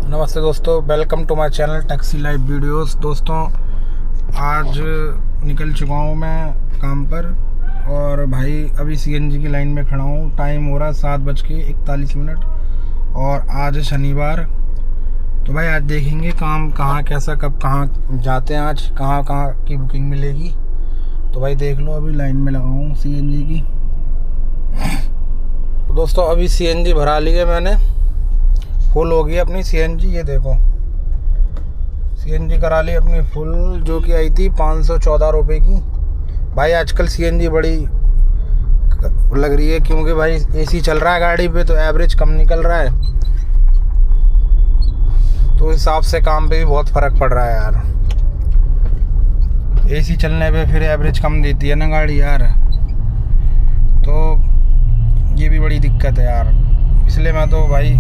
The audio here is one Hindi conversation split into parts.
नमस्ते दोस्तों, welcome to my channel taxi live videos. दोस्तों आज निकल चुका हूँ मैं काम पर और भाई अभी सीएनजी की लाइन में खड़ा हूँ। टाइम हो रहा है 7:41 और आज है शनिवार। तो भाई आज देखेंगे काम कहाँ कैसा कब कहाँ जाते हैं, आज कहाँ कहाँ की बुकिंग मिलेगी। तो भाई देख लो, अभी लाइन में लगा हूँ सीएनजी की। तो दोस्तों अभी सीएनजी भरा ली है मैंने, फुल हो गई अपनी सीएनजी। ये देखो सीएनजी करा ली अपनी फुल, जो कि आई थी 514 रुपये की। भाई आजकल सीएनजी बड़ी लग रही है, क्योंकि भाई एसी चल रहा है गाड़ी पे तो एवरेज कम निकल रहा है। तो हिसाब से काम पे भी बहुत फ़र्क पड़ रहा है यार। एसी चलने पे फिर एवरेज कम देती है ना गाड़ी यार, तो ये भी बड़ी दिक्कत है यार। इसलिए मैं तो भाई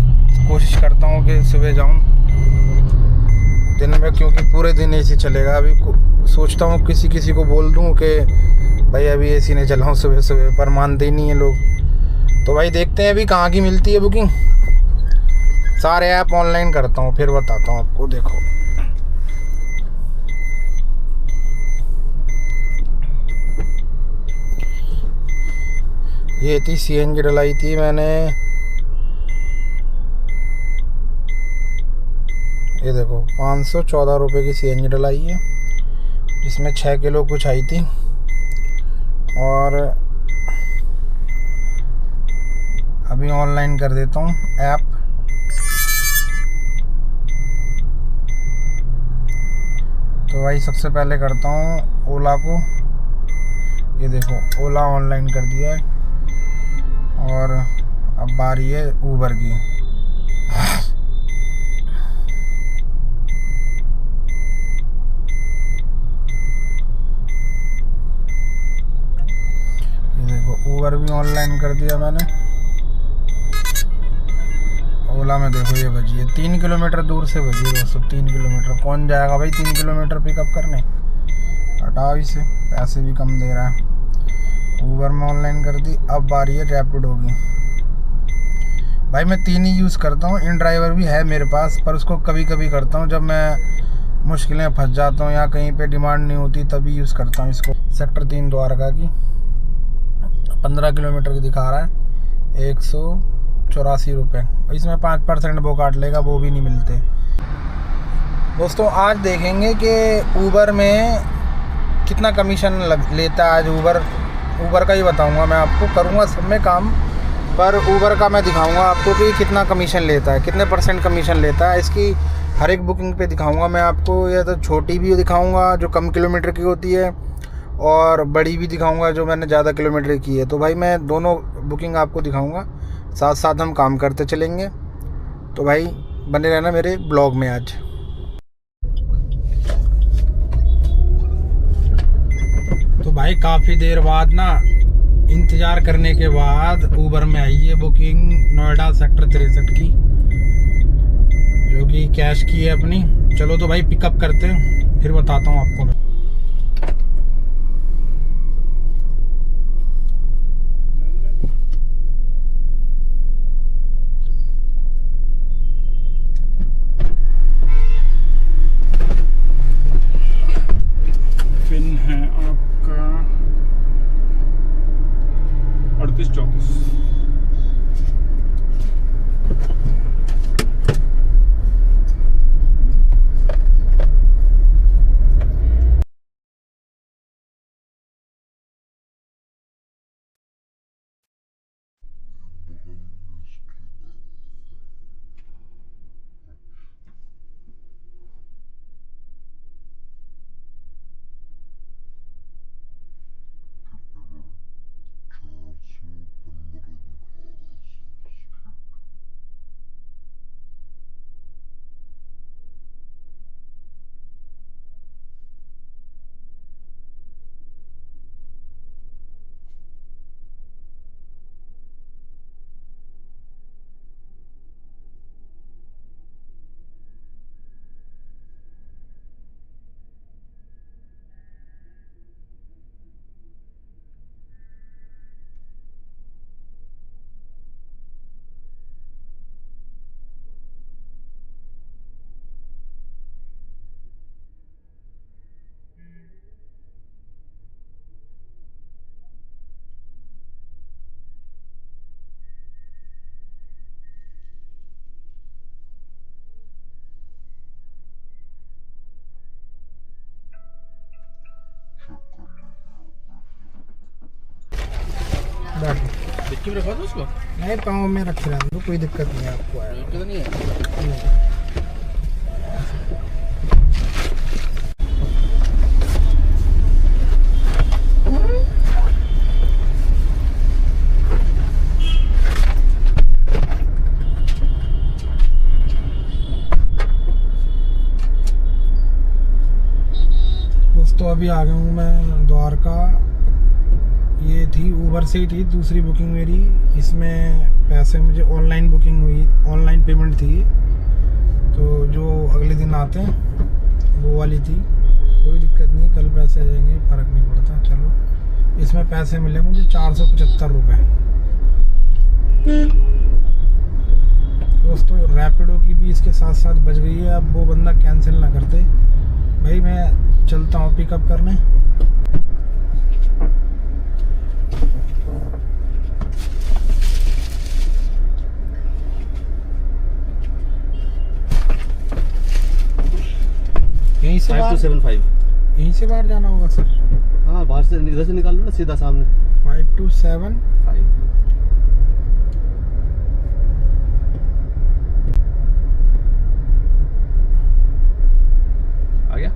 कोशिश करता हूँ कि सुबह जाऊँ दिन में, क्योंकि पूरे दिन एसी चलेगा। अभी सोचता हूँ किसी को बोल दूँ कि भाई अभी एसी नहीं चलाऊँ सुबह सुबह, पर मानते ही नहीं है लोग। तो भाई देखते हैं अभी कहाँ की मिलती है बुकिंग। सारे ऐप ऑनलाइन करता हूँ, फिर बताता हूँ आपको। देखो ये थी सीएनजी डलाई थी मैंने, ये देखो 514 रुपये की सीएनजी डलाई है, जिसमें 6 किलो कुछ आई थी। और अभी ऑनलाइन कर देता हूँ ऐप। तो भाई सबसे पहले करता हूँ ओला को। ये देखो ओला ऑनलाइन कर दिया है और अब बारी है ऊबर की। ऊबर भी ऑनलाइन कर दिया मैंने। ओला में देखो ये बजी है 3 किलोमीटर दूर से बजी है दोस्तों। 3 किलोमीटर कौन जाएगा भाई 3 किलोमीटर पिकअप करने। हटाओ इसे, पैसे भी कम दे रहा है। ऊबर में ऑनलाइन कर दी, अब बारी है रैपिडो की। भाई मैं 3 ही यूज़ करता हूँ। इन ड्राइवर भी है मेरे पास, पर उसको कभी कभी करता हूँ जब मैं मुश्किलें फंस जाता हूँ या कहीं पे डिमांड नहीं होती, तभी यूज़ करता हूँ इसको। सेक्टर 3 द्वारका की 15 किलोमीटर की दिखा रहा है, 184 रुपये। इसमें 5% वो काट लेगा, वो भी नहीं मिलते। दोस्तों आज देखेंगे कि ऊबर में कितना कमीशन लेता है। आज ऊबर का ही बताऊंगा मैं आपको। करूंगा सब में काम, पर ऊबर का मैं दिखाऊंगा आपको कि कितना कमीशन लेता है, कितने % कमीशन लेता है। इसकी हर एक बुकिंग पे दिखाऊंगा मैं आपको। या तो छोटी भी दिखाऊंगा जो कम किलोमीटर की होती है, और बड़ी भी दिखाऊंगा जो मैंने ज़्यादा किलोमीटर की है। तो भाई मैं दोनों बुकिंग आपको दिखाऊंगा, साथ साथ हम काम करते चलेंगे। तो भाई बने रहना मेरे ब्लॉग में आज। तो भाई काफ़ी देर बाद ना, इंतज़ार करने के बाद ऊबर में आई है बुकिंग नोएडा सेक्टर 63 की, जो कि कैश की है अपनी। चलो तो भाई पिकअप करते हैं, फिर बताता हूँ आपको मैं। पिन है आपका 3834। मुट्ठी में रखवा दो उसको। नहीं, पाँव में रखे रहने दो, कोई दिक्कत नहीं है आपको। आया दिक्कत नहीं है। दोस्तों अभी आ गया हूँ मैं द्वारका। ये थी ऊबर से ही थी दूसरी बुकिंग मेरी। इसमें पैसे मुझे ऑनलाइन बुकिंग हुई, ऑनलाइन पेमेंट थी, तो जो अगले दिन आते हैं वो वाली थी। कोई दिक्कत नहीं, कल पैसे आ जाएंगे, फ़र्क नहीं पड़ता। चलो, इसमें पैसे मिले मुझे 475 रुपये। दोस्तों रैपिडो की भी इसके साथ साथ बच गई है। अब वो बंदा कैंसिल ना कर दे भाई। मैं चलता हूँ पिकअप करने। यहीं से 5275। यहीं से बाहर जाना होगा सर? हाँ, बाहर से इधर से निकाल लो ना, सीधा सामने। 5275 आ गया।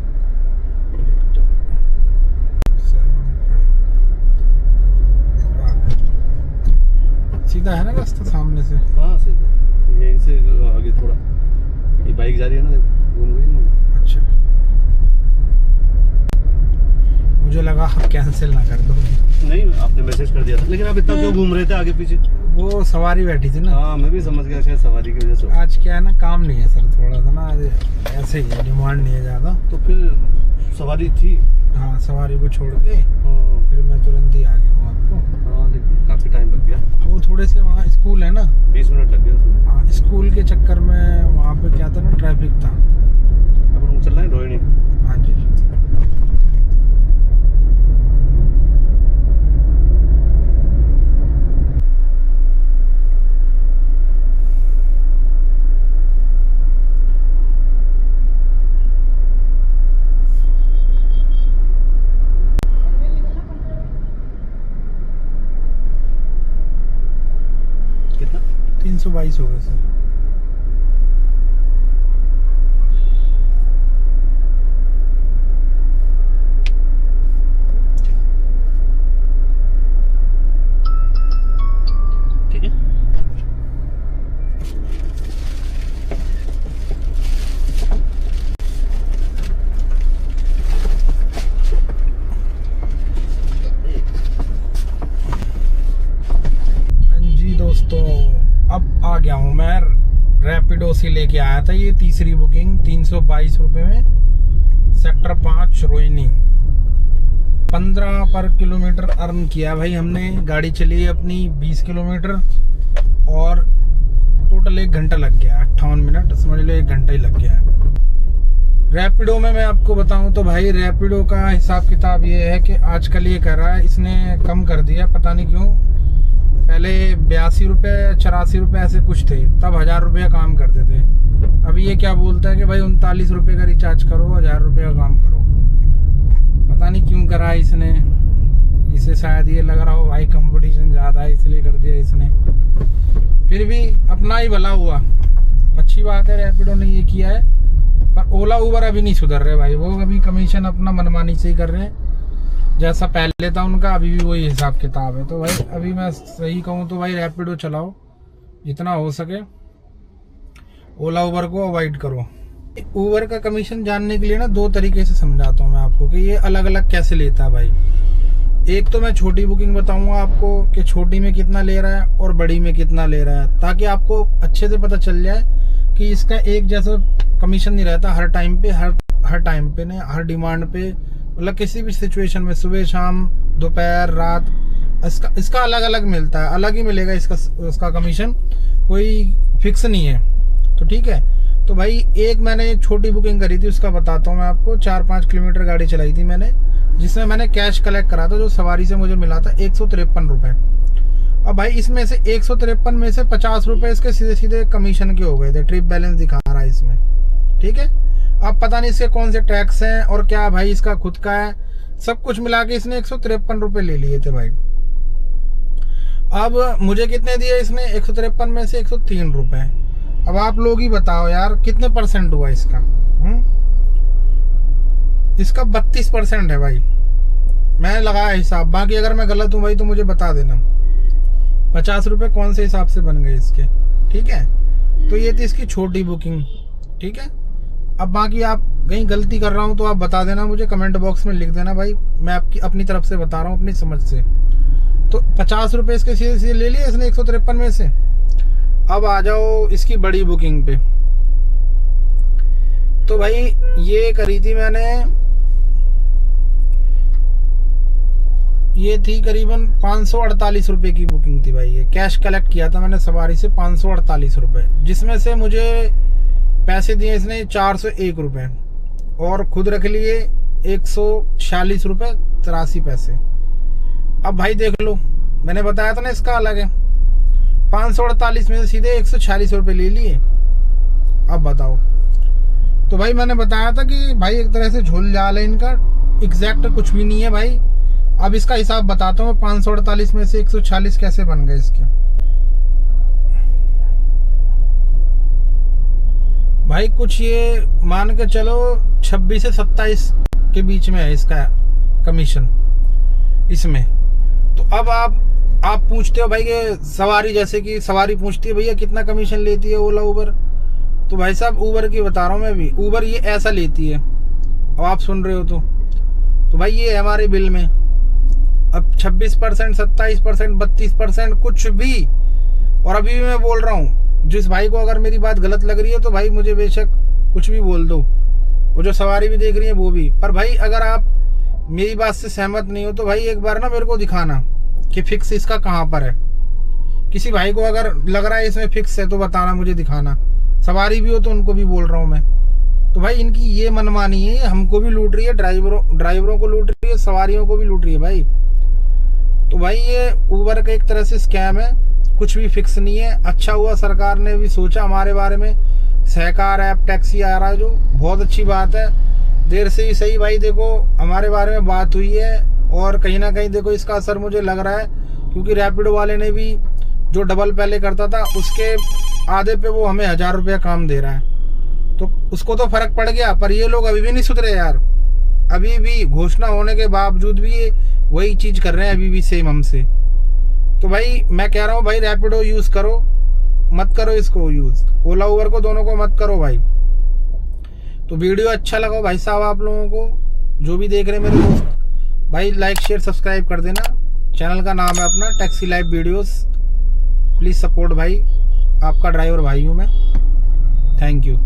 सीधा है ना रास्ता सामने से? हाँ सीधा, यहीं से आगे थोड़ा। ये बाइक जा रही है ना, देखो घूम रही है ना। अच्छा, मुझे लगा आप कैंसिल ना कर दो। नहीं, आपने मैसेज कर दिया था, लेकिन आप इतना क्यों घूम रहे थे आगे पीछे? वो सवारी बैठी थी ना। हाँ, मैं भी समझ गया, शायद सवारी की वजह से। आज क्या है ना, काम नहीं है सर, थोड़ा सा ना आज ऐसे ही है, डिमांड नहीं है ज़्यादा। तो फिर सवारी थी। हाँ, सवारी को छोड़ के हाँ, फिर मैं तुरंत ही आ गया हूँ आपको। हाँ, लेकिन काफ़ी टाइम लग गया। वो थोड़े से वहाँ स्कूल है ना, 20 मिनट लग गए उसमें। हाँ, स्कूल के चक्कर में वहाँ पे क्या था ना, ट्रैफिक था। अब हम चल रहे हैं रोहिणी। हाँ जी। कितना? 322 हो गए सर। ठीक है। दोस्तों अब आ गया हूँ मैं। रैपिडो से लेके आया था ये तीसरी बुकिंग 322 रुपये में, सेक्टर 5 रोहिणी। 15 पर किलोमीटर अर्न किया भाई हमने। गाड़ी चली है अपनी 20 किलोमीटर और टोटल 1 घंटा लग गया, 58 मिनट, समझ लो 1 घंटा ही लग गया है। रैपिडो में मैं आपको बताऊं तो भाई रैपिडो का हिसाब किताब ये है कि आजकल ये कर रहा है, इसने कम कर दिया, पता नहीं क्यों। पहले 82 रुपये 84 रुपये ऐसे कुछ थे, तब 1000 रुपये काम करते थे। अभी ये क्या बोलता है कि भाई 39 रुपये का रिचार्ज करो, 1000 रुपये का काम करो। पता नहीं क्यों करा है इसने। इसे शायद ये लग रहा हो भाई कंपटीशन ज़्यादा है, इसलिए कर दिया इसने। फिर भी अपना ही भला हुआ, अच्छी बात है रैपिडो ने ये किया है। पर ओला उबर अभी नहीं सुधर रहे भाई, वो अभी कमीशन अपना मनमानी से ही कर रहे हैं। जैसा पहले था उनका, अभी भी वही हिसाब किताब है। तो भाई अभी मैं सही कहूँ तो भाई रैपिडो चलाओ जितना हो सके, ओला उबर को अवॉइड करो। उबर का कमीशन जानने के लिए ना 2 तरीके से समझाता हूँ मैं आपको कि ये अलग अलग कैसे लेता है भाई। एक तो मैं छोटी बुकिंग बताऊंगा आपको कि छोटी में कितना ले रहा है और बड़ी में कितना ले रहा है, ताकि आपको अच्छे से पता चल जाए कि इसका एक जैसा कमीशन नहीं रहता हर टाइम पे, हर टाइम पे नहीं, हर डिमांड पे, मतलब किसी भी सिचुएशन में, सुबह शाम दोपहर रात, इसका अलग अलग मिलता है, अलग ही मिलेगा इसका कमीशन, कोई फिक्स नहीं है। तो ठीक है, तो भाई एक मैंने छोटी बुकिंग करी थी, उसका बताता हूँ मैं आपको। 4-5 किलोमीटर गाड़ी चलाई थी मैंने, जिसमें मैंने कैश कलेक्ट करा था, जो सवारी से मुझे मिला था 153 रुपये। अब भाई इसमें से 153 में से 50 रुपये इसके सीधे सीधे कमीशन के हो गए थे, ट्रिप बैलेंस दिखा रहा है इसमें। ठीक है, अब पता नहीं इसके कौन से टैक्स हैं और क्या भाई इसका खुद का है, सब कुछ मिला के इसने 153 रुपये ले लिए थे भाई। अब मुझे कितने दिए इसने? 153 में से 103 रुपए। अब आप लोग ही बताओ यार कितने परसेंट हुआ इसका? इसका 32% है भाई, मैंने लगाया हिसाब। बाकी अगर मैं गलत हूँ भाई तो मुझे बता देना। 50 रुपए कौन से हिसाब से बन गए इसके, ठीक है। तो ये थी इसकी छोटी बुकिंग, ठीक है। अब बाकी आप कहीं गलती कर रहा हूँ तो आप बता देना मुझे, कमेंट बॉक्स में लिख देना भाई, मैं आपकी अपनी तरफ से बता रहा हूँ, अपनी समझ से। तो 50 रुपए इसके सीधे सीधे ले लिए इसने 153 में से। अब आ जाओ इसकी बड़ी बुकिंग पे। तो भाई ये करी थी मैंने, ये थी करीबन 548 रुपए की बुकिंग थी भाई। ये कैश कलेक्ट किया था मैंने सवारी से 548 रुपए, जिसमें से मुझे पैसे दिए इसने 401 रुपए और खुद रख लिए 146 रुपए 83 पैसे। अब भाई देख लो, मैंने बताया था ना इसका अलग है। 548 में से सीधे 146 रुपए ले लिए। अब बताओ। तो भाई मैंने बताया था कि भाई एक तरह से झोल जाल है इनका, एग्जैक्ट कुछ भी नहीं है भाई। अब इसका हिसाब बताता हूँ, 548 में से 146 कैसे बन गए इसके। भाई कुछ ये मान के चलो 26 से 27 के बीच में है इसका कमीशन इसमें। तो अब आप पूछते हो भाई कि सवारी, जैसे कि सवारी पूछती है भैया कितना कमीशन लेती है ओला उबर, तो भाई साहब ऊबर की बता रहा हूँ मैं भी। ऊबर ये ऐसा लेती है, अब आप सुन रहे हो तो भाई ये है हमारे बिल में। अब 26%, 27%, 32% कुछ भी। और अभी भी मैं बोल रहा हूँ, जिस भाई को अगर मेरी बात गलत लग रही है तो भाई मुझे बेशक कुछ भी बोल दो, वो जो सवारी भी देख रही है वो भी। पर भाई अगर आप मेरी बात से सहमत नहीं हो तो भाई एक बार ना मेरे को दिखाना कि फिक्स इसका कहाँ पर है। किसी भाई को अगर लग रहा है इसमें फिक्स है तो बताना, मुझे दिखाना। सवारी भी हो तो उनको भी बोल रहा हूँ मैं। तो भाई इनकी ये मनमानी है, हमको भी लूट रही है, ड्राइवरों को लूट रही है, सवारियों को भी लूट रही है भाई। तो भाई ये ऊबर का एक तरह से स्कैम है, कुछ भी फिक्स नहीं है। अच्छा हुआ सरकार ने भी सोचा हमारे बारे में, सहकार ऐप टैक्सी आ रहा है जो बहुत अच्छी बात है। देर से ही सही भाई, देखो हमारे बारे में बात हुई है और कहीं ना कहीं देखो इसका असर मुझे लग रहा है, क्योंकि रैपिडो वाले ने भी जो डबल पहले करता था उसके आधे पे वो हमें 1000 रुपया काम दे रहा है, तो उसको तो फर्क पड़ गया। पर ये लोग अभी भी नहीं सुधरे यार, अभी भी घोषणा होने के बावजूद भी ये वही चीज कर रहे हैं अभी भी सेम हमसे। तो भाई मैं कह रहा हूँ भाई रैपिडो यूज करो, मत करो इसको यूज, ओला उबर को दोनों को मत करो भाई। तो वीडियो अच्छा लगा भाई साहब आप लोगों को, जो भी देख रहे हैं मेरे दोस्त भाई, लाइक शेयर सब्सक्राइब कर देना। चैनल का नाम है अपना taxi live videos, please support भाई। आपका ड्राइवर भाई हूँ मैं। Thank you.